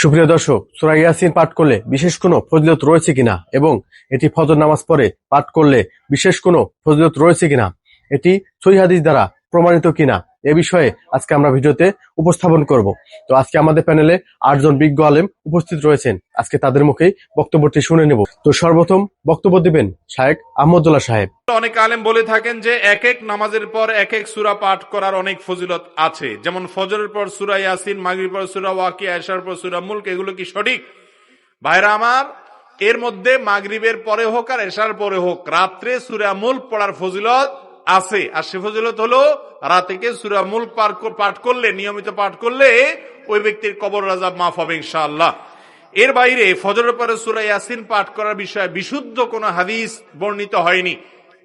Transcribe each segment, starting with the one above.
সুপ্রিয় দর্শক, সূরা ইয়াসিন পাঠ করলে বিশেষ কোনো ফজিলত রয়েছে কিনা এবং এটি ফজর নামাজ পড়ে পাঠ করলে বিশেষ কোনো ফজিলত রয়েছে কিনা, এটি সহিহ হাদিস দ্বারা প্রমাণিত কিনা, এ বিষয়ে আজকে আমরা ভিডিওতে উপস্থাপন করব। তো আজকে আমাদের প্যানেলে 8 জন বিজ্ঞ আলেম উপস্থিত রয়েছেন। আজকে তাদের মুখেই বক্তব্যটি শুনে নেব। তো সর্বপ্রথম বক্তব্য দিবেন শায়েখ আহমদুল্লাহ সাহেব। অনেক আলেম বলে থাকেন যে এক এক নামাজের পর এক এক সূরা পাঠ করার অনেক ফজিলত আছে, যেমন ফজরের পর সূরা ইয়াসিন, মাগরিবের পর সূরা ওয়াকিয়া, এশার পর সূরা মুলক। এগুলো কি সঠিক? ভাইরা আমার, এর মধ্যে মাগরিবের পরে হোক আর এশার পরে হোক রাত্রে সূরা মুলক পড়ার ফজিলত আছে। আর সে ফজিলত হলো রাতে সূরা মুলক পাঠ করলে, নিয়মিত পাঠ করলে ওই ব্যক্তির কবর আযাব মাফ হবে ইনশাআল্লাহ। এর বাইরে ফজরের পরে সূরা ইয়াসিন পাঠ করার বিষয়ে বিশুদ্ধ কোনো হাদিস বর্ণিত হয়নি।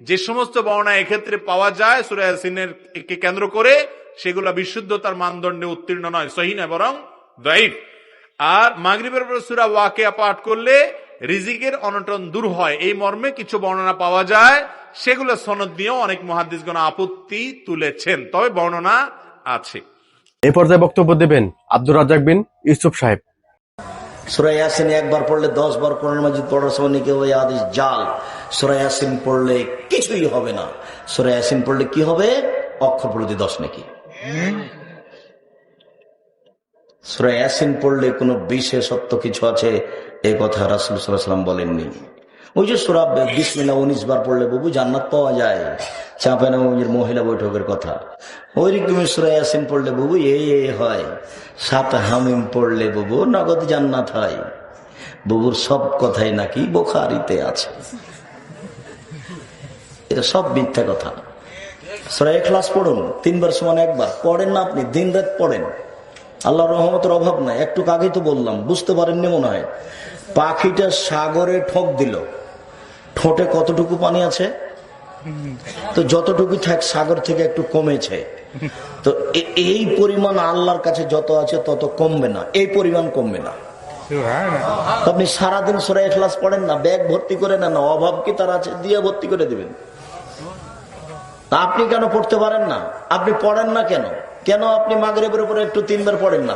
যে সমস্ত বর্ণনা এক্ষেত্রে পাওয়া যায় সূরা ইয়াসিনের কে কেন্দ্র করে, সেগুলো বিশুদ্ধতার মানদণ্ডে উত্তীর্ণ নয়, সহিহ নয়, বরং দাঈফ। আর মাগরিবের পর সূরা ওয়াকিয়া পাঠ করলে রিজিকের অনটন দূর হয়, এই মর্মে কিছু বর্ণনা পাওয়া যায়। সেগুলো সনদ নিয়েও অনেক মুহাদ্দিসগণ আপত্তি তুলেছেন, তবে বর্ণনা আছে। এই পর্যায়ে বক্তব্য দেবেন আব্দুর রাজ্জাক বিন ইউসুফ সাহেব। সূরা ইয়াসিন একবার পড়লে 10 বার কোরআন মাজিদ পড়ার সময় নাকি ওই হাদিস জাল। সূরা ইয়াসিন পড়লে কিছুই হবে না। সূরা ইয়াসিন পড়লে কি হবে? অক্ষর প্রতি 10 নাকি। সূরা ইয়াসিন পড়লে কোনো বিশেষত্ব কিছু আছে এই কথা রাসূল সাল্লাল্লাহু আলাইহি ওয়াসাল্লাম বলেননি। ওই যে সূরা বিসমিল্লাহ 19 বার পড়লে বাবু জান্নাত পাওয়া যায়, চাঁপাইনবাবগঞ্জের মহিলা বৈঠকের কথা। ওইরকম সূরা ইয়াসিন পড়লে বাবু এই হয়, 7 হামিম পড়লে বাবু নগদ জান্নাত হয়। বাবুর সব কথাই নাকি বুখারীতে আছে, এটা সব মিথ্যা কথা। সূরা ইখলাস পড়ুন, 3 বার সমান 1 বার পড়েন না আপনি, দিন রাত পড়েন, আল্লাহর রহমতের অভাব নাই। একটু আগেই তো বললাম, বুঝতে পারেননি মনে হয়। পাখিটা সাগরে ঠোক দিল, ঠোঁটে কতটুকু পানি আছে? তো যতটুকু থাক সাগর থেকে একটু কমেছে। তো এই পরিমাণ আল্লাহর কাছে যত আছে তত কমবে না, এই পরিমাণ কমবে না। আপনি সারাদিন সূরা ইখলাস পড়েন না, ব্যাগ ভর্তি করে নেন, অভাব কি তার আছে দিয়ে ভর্তি করে দিবেন। আপনি কেন পড়তে পারেন না? আপনি পড়েন না কেন? কেন আপনি মাগরিবের উপরে একটু 3 বার পড়েন না?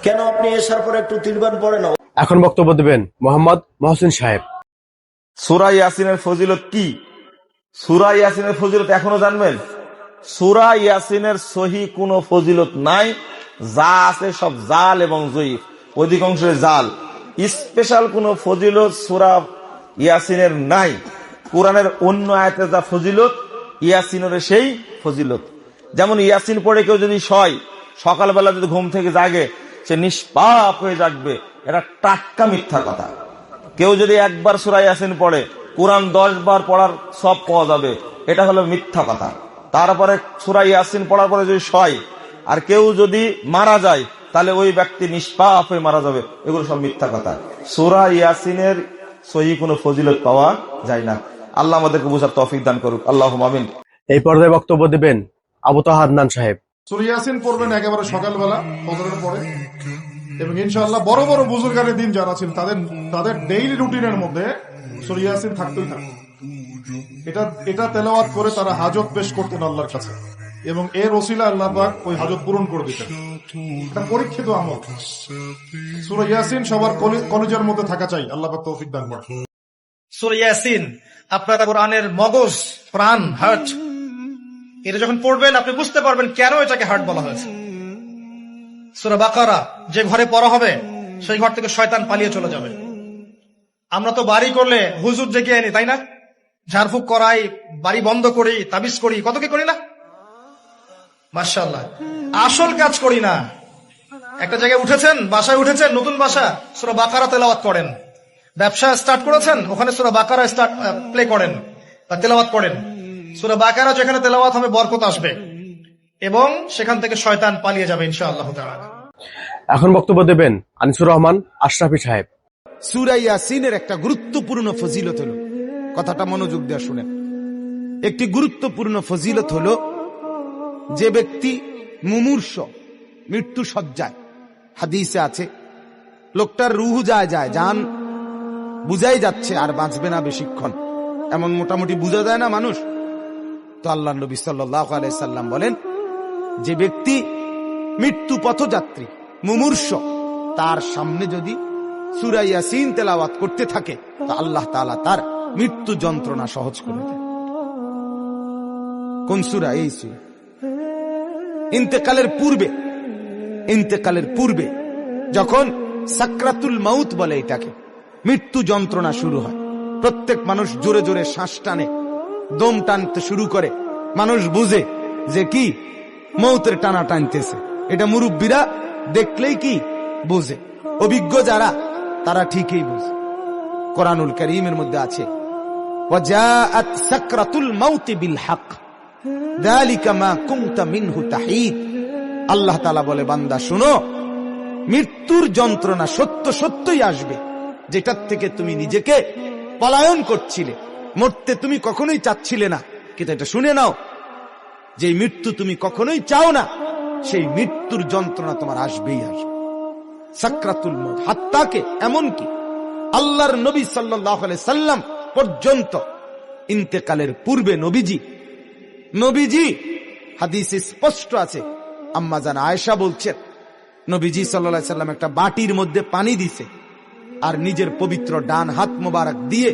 কেন আপনি এশার পরে একটু 3 বার পড়েন না? এখন বক্তব্য দেবেন মোহাম্মদ মহসিন সাহেব। সূরা ইয়াসিনের ফজিলত কি? সূরা ইয়াসিনের ফজিলত এখনো জানবেন? সূরা ইয়াসিনের সহি কোনো ফজিলত নাই, যা আছে সব জাল এবং জয়ীফ, অধিকাংশ জাল। স্পেশাল কোনো ফজিলত সূরা ইয়াসিনের নাই। কোরআনের অন্য আয়াতে যা ফজিলত, ইয়াসিনের সেই ফজিলত। যেমন ইয়াসিন পড়ে কেউ যদি সকালবেলা যদি ঘুম থেকে জাগে, সে নিষ্পাপ হয়ে জাগবে, এটা টাটকা মিথ্যা কথা। কেউ যদি 1 বার সূরা ইয়াসিন পড়ে, কোরআন 10 বার পড়ার সব পাওয়া যাবে, এটা হলো মিথ্যা কথা। তারপরে সূরা ইয়াসিন পড়ার পরে যদি আর কেউ যদি মারা যায়, তাহলে ওই ব্যক্তি নিষ্পাপ হয়ে মারা যাবে, এগুলো সব মিথ্যা কথা। সূরা ইয়াসিনের সহি কোনো ফজিলত পাওয়া যায় না। আল্লাহ আমাদেরকে বুঝার তৌফিক দান করুক, আল্লাহুম্মা আমিন। এই পর্যায়ে বক্তব্য দেবেন আবু তাহা আদনান সাহেব। সূরা ইয়াসিন পড়বেন একেবারে সকালবেলা ফজরের পরে, এবং ইনশাআল্লাহ বড় বড় বুজুর্গানের দিন যারা ছিলেন তাদের ডেইলি রুটিনের মধ্যে সূরা ইয়াসিন থাকতেই থাকতো। এটা তেলাওয়াত করে তারা হাজত পেশ করতেন আল্লাহর কাছে, এবং এর ওসিলা আল্লাহ পাক ওই হাজত পূরণ করে দিতেন। এটা পরীক্ষিত আমল। সূরা ইয়াসিন সবার কলিজার মধ্যে থাকা চাই, আল্লাহ পাক তৌফিক দান করেন। সূরা ইয়াসিন আপনার কোরআনের মগজ, প্রাণ, হার্ট, এটা যখন পড়বেন আপনি বুঝতে পারবেন কেন এটাকে হার্ট বলা হয়েছে। সূরা বাকারা যে ঘরে পড়া হবে, সেই ঘর থেকে শয়তান পালিয়ে চলে যাবে। আমরা তো বাড়ি করলে হুজুর ডেকে আনি, তাই না? ঝাড়ফুঁক করাই, বাড়ি বন্ধ করি, তাবিজ করি, কত কি করি না? মাশাআল্লাহ, আসল কাজ করি না। একটা জায়গায় উঠেছেন, বাসায় উঠেছেন, নতুন বাসা, সূরা বাকারা তেলাওয়াত করেন। ব্যবসা স্টার্ট করেছেন, ওখানে সূরা বাকারা প্লে করেন বা তেলাওয়াত করেন। সূরা বাকারা যেখানে তেলাওয়াত হবে বরকত আসবে এবং সেখান থেকে শয়তান পালিয়ে যাবে ইনশাআল্লাহ তাআলা। এখন বক্তব্য দেবেন আনিসুর রহমান আশরাফি সাহেব। সূরা ইয়াসিনের একটা গুরুত্বপূর্ণ ফজিলত হলো, কথাটা মনোযোগ দিয়ে শুনেন, একটি গুরুত্বপূর্ণ ফজিলত হলো যে ব্যক্তি মুমূর্ষ, মৃত্যু সজ্জায়, হাদিসে আছে লোকটার রুহ যায় জান বুঝাই যাচ্ছে আর বাঁচবে না বেশিক্ষণ, এমন মোটামুটি বুঝা যায় না মানুষ। তো আল্লাহ নবী সাল্লাল্লাহু আলাইহি সাল্লাম বলেন, যে ব্যক্তি মৃত্যু পথযাত্রী, মুমূর্ষ, তার সামনে যদি সূরা ইয়াসিন তেলাওয়াত করতে থাকে তা আল্লাহ তাআলা তার মৃত্যু যন্ত্রণা সহজ করে দেয়। কোন সূরা? এই সূরা। ইন্তেকালের পূর্বে যখন সাকরাতুল মাউত বলে এটাকে, মৃত্যু যন্ত্রণা শুরু হয়, প্রত্যেক মানুষ জোরে জোরে শ্বাস টানে, দম টানতে শুরু করে, মানুষ বুঝে যে কি মৌতের টানা টানতেছে। এটা মুরব্বীরা দেখলেই কি বুঝে, অভিজ্ঞ যারা তারা ঠিকই বুঝে। কোরআনুল কারীমের মধ্যে আছে ওয়াজাআত সাকরাতুল মাউতি বিল হক যালিকা মা কুনতা মিনহু তাহিদ। আল্লাহ তাআলা বলে, বান্দা শুনো, মৃত্যুর যন্ত্রণা সত্য সত্যই আসবে, যেটার থেকে তুমি নিজেকে পলায়ন করছিলে, মরতে তুমি কখনোই চাচ্ছিলে না, কিন্তু এটা শুনে নাও, যে মৃত্যু তুমি কখনোই চাও না, সেই মৃত্যুর যন্ত্রণা তোমার আসবেই আসবে। সাকরাতুল মউত, হাত্তাকে এমনকি আল্লাহর নবী সাল্লাল্লাহু আলাইহি সাল্লাম পর্যন্ত ইন্তেকালের পূর্বে নবীজি হাদিসে স্পষ্ট আছে, আম্মা জান আয়েশা বলছেন, নবীজি সাল্লাল্লাহু আলাইহি সাল্লাম একটা বাটির মধ্যে পানি দিছে, আর নিজের পবিত্র ডান হাত মোবারক দিয়ে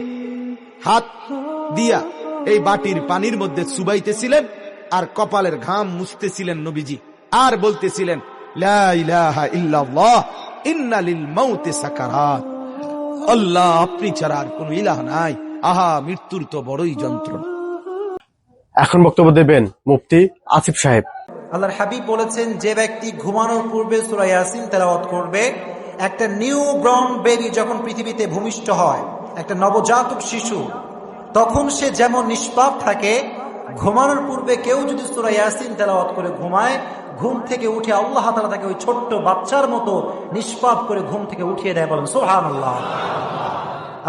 এই বাটির পানির মধ্যে চুবাইতেছিলেন, আর কপালের ঘাম মুছতেছিলেন নবীজি, আর বলতেছিলেন লা ইলাহা ইল্লাল্লাহ ইন্না লিল মাউতি সাকারাত। আল্লাহ, আপনি ছাড়া আর কোন ইলাহ নাই, আহা মৃত্যুর তো বড়ই যন্ত্রণা। এখন বক্তব্য দেবেন মুফতি আসিফ সাহেব। আল্লাহর হাবিব বলেছেন, যে ব্যক্তি ঘুমানোর পূর্বে সূরা ইয়াসিন তেলাওয়াত করবে, একটা নিউ বর্ন বেবি যখন পৃথিবীতে ভূমিষ্ঠ হয়, একটা নবজাতক শিশু, তখন সে যেমন নিষ্পাপ থাকে, ঘুমানোর পূর্বে কেউ যদি সূরা ইয়াসিন তেলাওয়াত করে ঘুমায়, ঘুম থেকে উঠে আল্লাহ তাআলা তাকে ওই ছোট্ট বাচ্চার মতো নিষ্পাপ করে ঘুম থেকে উঠিয়ে দেয়। বলেন সুবহানাল্লাহ।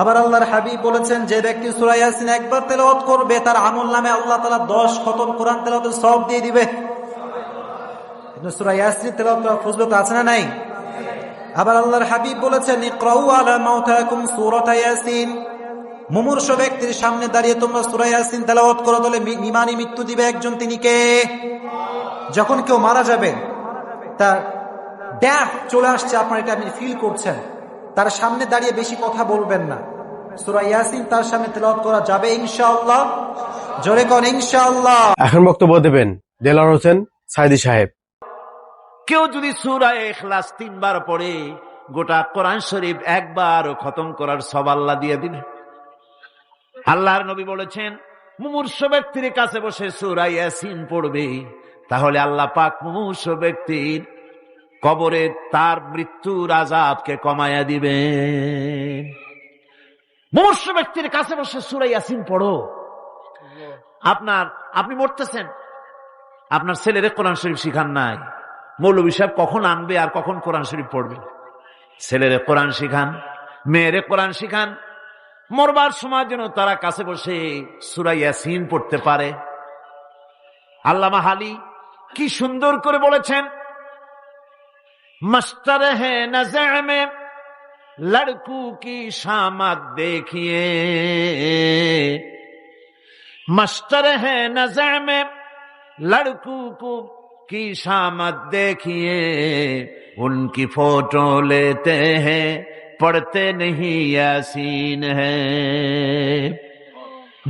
আবার আল্লাহর হাবিব বলেছেন, যে ব্যক্তি সূরা ইয়াসিন একবার তেলাওয়াত করবে, তার আমলনামে আল্লাহ তাআলা 10 খতম কোরআন তেলাওয়াতের সওয়াব দিয়ে দিবে। সূরা ইয়াসিন তেলাওয়াত করার ফজিলত আছে না নাই? আবার আল্লাহর হাবিব বলেছেন, ইকরাউ আলা মাউতাকুম সূরাতা ইয়াসিন, মুমূর্ষু ব্যক্তির সামনে দাঁড়িয়ে তোমরা সূরা ইয়াসিন তেলাওয়াত করো, তাহলে ইমানি মৃত্যু দিবে একজন, তিনি কে? যখন কেউ মারা যাবে, তার ডেথ চলে আসছে, আপনার এটা আপনি ফিল করছেন, তার সামনে দাঁড়িয়ে বেশি কথা বলবেন না, সূরা ইয়াসিন তার সামনে তেলাওয়াত করা যাবে ইনশাআল্লাহ। জোরে কোন ইনশাআল্লাহ। এখন বক্তব্য দেবেন দেলাওয়ার হোসেন সাইদি সাহেব। কেউ যদি সূরা ইখলাস 3 বার পড়ে, গোটা কোরআন শরীফ একবার খতম করার সওয়াব আল্লাহ দিয়ে দিবেন। আল্লাহর নবী বলেছেন, মুমূর্ষু ব্যক্তির কাছে বসে সূরা ইয়াসিন পড়বে, তাহলে আল্লাহ পাক মুমূর্ষু ব্যক্তির কবরে তার মৃত্যুর আযাবকে কমায়া দিবেন। মুমূর্ষু ব্যক্তির কাছে বসে সূরা ইয়াসিন পড়ো। আপনি মরতেছেন, আপনার ছেলেরে কোরআন শরীফ শিখান নাই, মৌলভী সাহেব কখন আনবে আর কখন কোরআন শরীফ পড়বে? ছেলেরে কোরআন শিখান, মেয়েরে কোরআন শিখান, মরবার সময় যেন তারা কাছে বসে সূরা ইয়াসিন পড়তে পারে। আল্লামা হালি কি সুন্দর করে বলেছেন, মাস্টার হে নজর মে লড়কু কি শামত দেখিয়ে, মাস্টার হে নজর মে লড়কু की शामत देखिए, उनकी फोटो लेते हैं, पढ़ते नहीं यासीन है।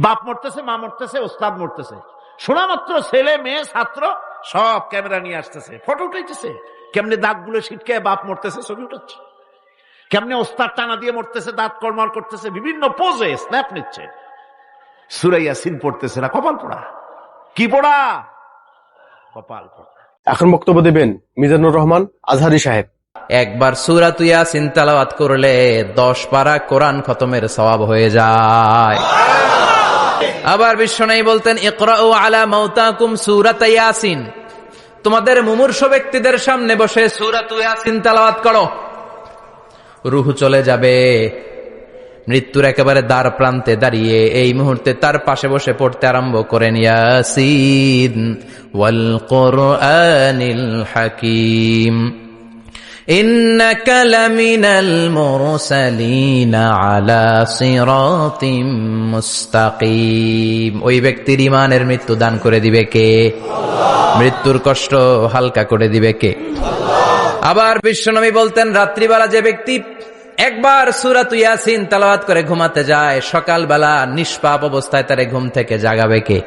বাপ মরতেছে, মা মরতেছে, ওস্তাদ মরতেছে, শোনা মাত্র ছেলে মেয়ে ছাত্র সব ক্যামেরা নিয়ে আসতেছে, ফটো উঠাইতেছে, কেমনে দাঁতগুলো ছিটকে বাপ মরতেছে ছবি উঠাচ্ছে, কেমনে ওস্তাদ টানা দিয়ে মরতেছে, দাঁত কর্মার করতেছে, বিভিন্ন পোজে স্ন্যাপ নিচ্ছে, সূরা ইয়াসিন পড়তেছে না। কপাল পোড়া, কি পোড়া? কপাল পোড়া। এখন বক্তব্য দেবেন মিজানুর রহমান আজহারি সাহেব। একবার সূরাত ইয়াসিন তেলাওয়াত করলে 10 পারা কোরআন খতমের সওয়াব হয়ে যায়। আবার বিশ্বনবী বলতেন, ইকরাউ আলা মাউতাকুম সূরাত ইয়াসিন, তোমাদের মুমূর্ষু ব্যক্তিদের সামনে বসে সূরাত ইয়াসিন তেলাওয়াত করো, রূহ চলে যাবে, মৃত্যুর একেবারে দ্বার প্রান্তে দাঁড়িয়ে এই মুহূর্তে তার পাশে বসে পড়তে আরম্ভ করেন, ইয়াসিন ওয়াল কুরআনিল হাকীম ইন্নাকা লামিনাল মুরসালিনা আলা সিরাতিম মুস্তাকিম। ওই ব্যক্তির ঈমানের মৃত্যু দান করে দিবে কে? আল্লাহ। মৃত্যুর কষ্ট হালকা করে দিবে কে? আল্লাহ। আবার বিশ্বনবী বলতেন রাত্রিবেলা যে ব্যক্তি একবার সূরাত ইয়াসিন তেলাওয়াত করে ঘুমাতে যায়, সকালবেলা নিষ্পাপ অবস্থায় তারে ঘুম থেকে জাগাবে কে?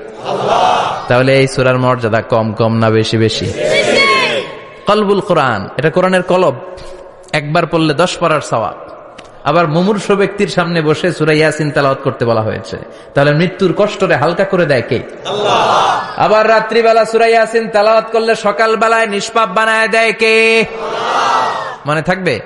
তাহলে এই সূরার মর্যাদা কম কম না বেশি বেশি? কলবুল কোরআন, এটা কোরআনের কলব, একবার পড়লে 10 পারার সওয়াব। আবার মুমূর্ষ ব্যক্তির সামনে বসে সূরা ইয়াসিন তেলাওয়াত করতে বলা হয়েছে, তাহলে মৃত্যুর কষ্টরে হালকা করে দেয় কে? আল্লাহ। আবার রাত্রিবেলা সূরা ইয়াসিন তেলাওয়াত করলে সকালবেলায় নিষ্পাপ বানায় দেয় কে? আল্লাহ। মনে থাকবে?